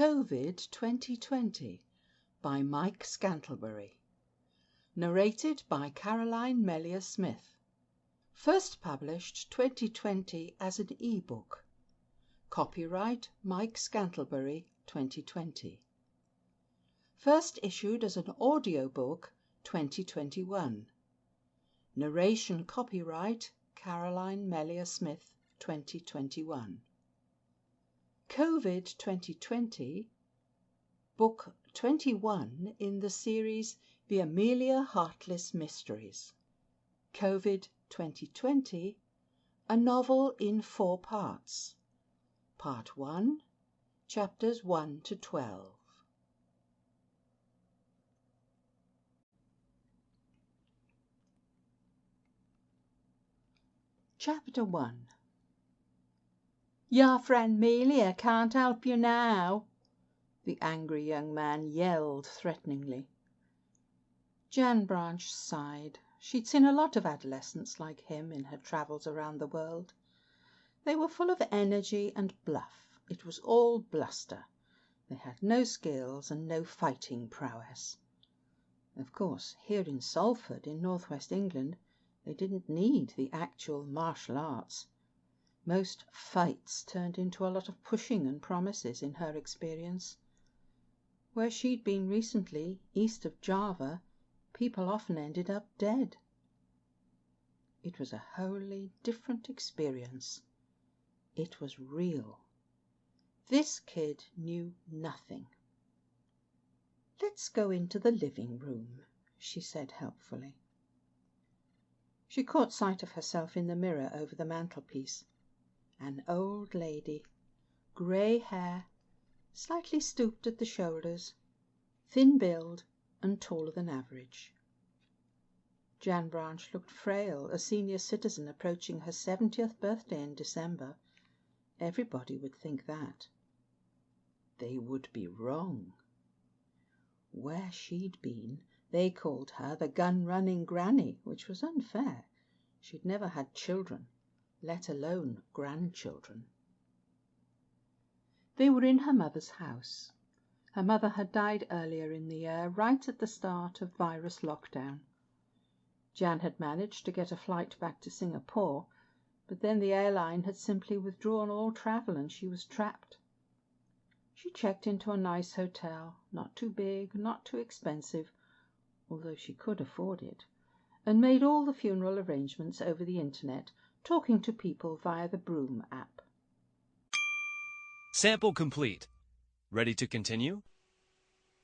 CO-VID 2020 by Mike Scantlebury. Narrated by Caroline Melliar-Smith. First published 2020 as an e-book. Copyright Mike Scantlebury 2020. First issued as an audiobook 2021. Narration copyright Caroline Melliar-Smith 2021. CO-VID 2020, Book 21 in the series The Amelia Heartless Mysteries. CO-VID 2020, a novel in 4 parts. Part 1, Chapters 1 to 12. Chapter 1. "Your friend Melia can't help you now," the angry young man yelled threateningly. Jan Branch sighed. She'd seen a lot of adolescents like him in her travels around the world. They were full of energy and bluff. It was all bluster. They had no skills and no fighting prowess. Of course, here in Salford, in northwest England, they didn't need the actual martial arts. Most fights turned into a lot of pushing and promises in her experience. Where she'd been recently, east of Java, people often ended up dead. It was a wholly different experience. It was real. This kid knew nothing. "Let's go into the living room," she said helpfully. She caught sight of herself in the mirror over the mantelpiece. An old lady, grey hair, slightly stooped at the shoulders, thin build and taller than average. Jan Branch looked frail, a senior citizen approaching her 70th birthday in December. Everybody would think that. They would be wrong. Where she'd been, they called her the gun-running granny, which was unfair. She'd never had children, let alone grandchildren. They were in her mother's house. Her mother had died earlier in the year, right at the start of virus lockdown. Jan had managed to get a flight back to Singapore, but then the airline had simply withdrawn all travel and she was trapped. She checked into a nice hotel, not too big, not too expensive, although she could afford it, and made all the funeral arrangements over the internet, talking to people via the Broom app. Sample complete. Ready to continue?